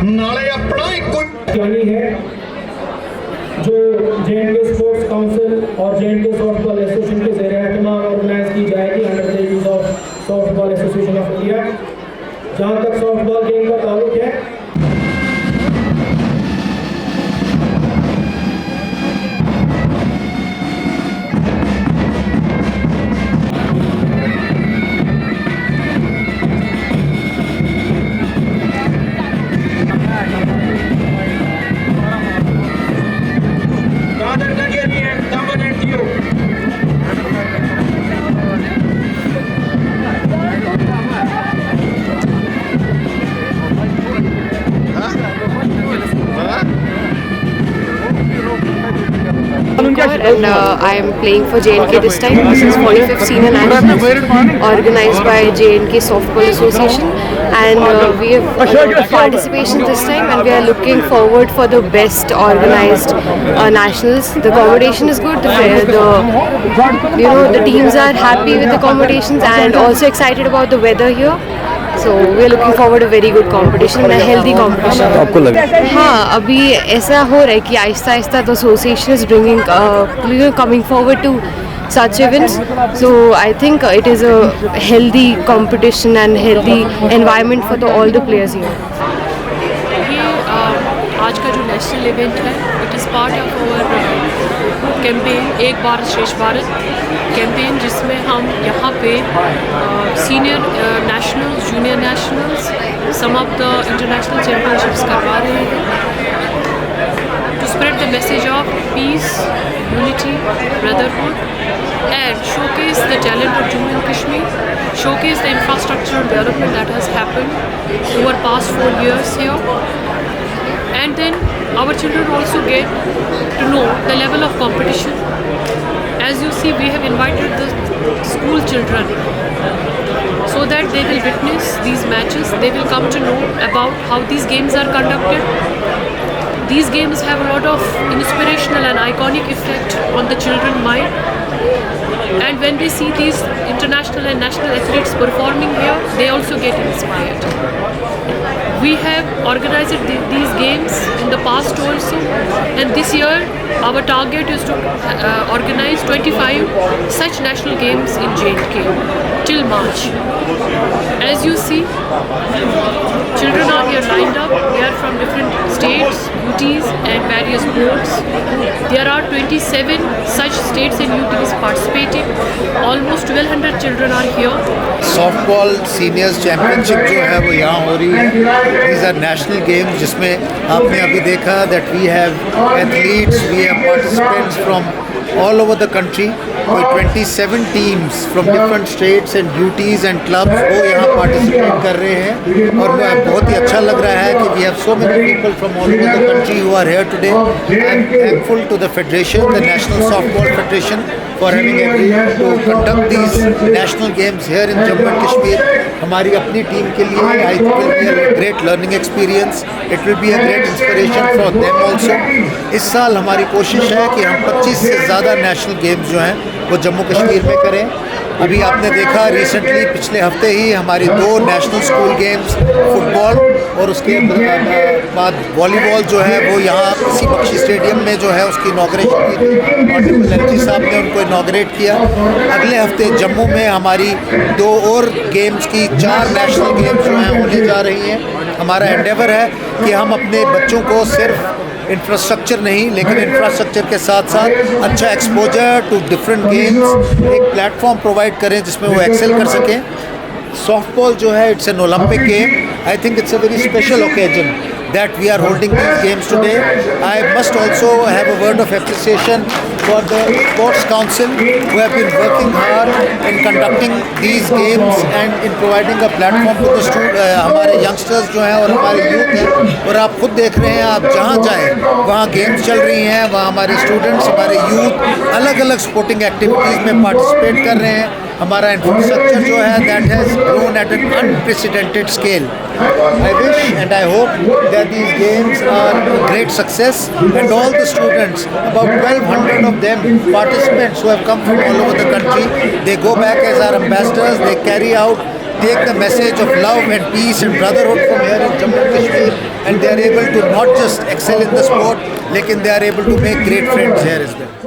नाले अपना एक जानी है जो जे&के स्पोर्ट्स काउंसिल और जे&के सॉफ्टबॉल एसोसिएशन के ज़रिए एहतमाम ऑर्गेनाइज की जाएगी under the Agassiz of softball association of India. जहाँ तक सॉफ्टबॉल गेम का ताल्लुक है, and I am playing for J&K this time. This is 45th Senior Nationals organized by J&K Softball Association, and we have participation this time, and we are looking forward for the best organized nationals. The accommodation is good. The teams are happy with the accommodations and also excited about the weather here. So we are looking forward to a very good competition and a healthy competition. आपको लगा? हाँ, अभी ऐसा हो रहा है कि Aahista Aahista the association is bringing coming forward to such events. So I think it is a healthy competition and healthy environment for all the players here. ये आज का जो नेशनल इवेंट है, it is part of our campaign Ek Bharat Shreshtha Bharat campaign, जिसमें हम यहाँ पे senior nationals, junior nationals, some of the international championships करवा रहे हैं to spread the message of peace, unity, brotherhood and showcase the talent of Jammu and Kashmir, showcase the infrastructural development that has happened over past 4 years here, and then our children also get to know the level of competition. As you see, we have invited the school children so that they will witness these matches, they will come to know about how these games are conducted. These games have a lot of inspirational and iconic effect on the children's mind. And when they see these international and national athletes performing here, they also get inspired. We have organized these games in the past also, and this year our target is to organize 25 such national games in J&K till March. As you see, children are here lined up. They are from different states, UTs and various boards. There are 27 such states and UTs participating. Almost 1200 children are here. Softball seniors championship जो है वो यहाँ हो रही है. These are national games जिसमें आपने अभी देखा that we have athletes, we have participants from all over the country. कोई 27 teams from different states and UTs and clubs वो यहाँ पार्टिसिपेट कर रहे हैं, और बहुत ही अच्छा लग रहा है कि we have so many people from all over the country who are here today. I am thankful to the federation, the national softball federation, for having agreed to conduct these national games here in Jammu and Kashmir. हमारी अपनी team के लिए it will be a great learning experience. It will be a great inspiration for them also. इस साल हमारी कोशिश है कि हम 25 से ज़्यादा नेशनल गेम्स जो हैं वो जम्मू कश्मीर में करें. अभी आपने देखा रिसेंटली पिछले हफ्ते ही हमारी 2 नेशनल स्कूल गेम्स, फुटबॉल और उसके बाद वॉलीबॉल जो है वो यहाँ इसी बख्शी स्टेडियम में जो है उसकी इनॉग्रेशन की थी, और एलजी साहब ने उनको इनॉग्रेट किया. अगले हफ्ते जम्मू में हमारी 2 और गेम्स की 4 नेशनल गेम्स जो हैं होने जा रही हैं. हमारा एंडेवर है कि हम अपने बच्चों को सिर्फ इंफ्रास्ट्रक्चर नहीं, लेकिन इंफ्रास्ट्रक्चर के साथ साथ अच्छा एक्सपोजर टू डिफरेंट गेम्स, एक प्लेटफॉर्म प्रोवाइड करें जिसमें वो एक्सेल कर सकें. सॉफ्टबॉल जो है it's an Olympic game. I think it's a very special occasion that we are holding these games today. I must also have a word of appreciation for the Sports Council who have been working hard in conducting these games and in providing a platform to the students, हमारे youngsters जो हैं और हमारे youth हैं. और आप खुद देख रहे हैं, आप जहाँ जाएँ वहाँ गेम्स चल रही हैं, वहाँ हमारे स्टूडेंट्स, हमारे यूथ अलग अलग स्पोर्टिंग एक्टिविटीज़ में पार्टिसिपेट कर रहे हैं. हमारा इंफ्रास्ट्रक्चर जो है that has grown at an unprecedented scale. I wish and I hope that these games are a great success, and all the students, about 1200 of them, participants who have come from all over the country, they go back as our ambassadors. They carry out, take the message of love and peace and brotherhood from here in Jammu and Kashmir, and they are able to not just excel in the sport, लेकिन they are able to make great friends here as well.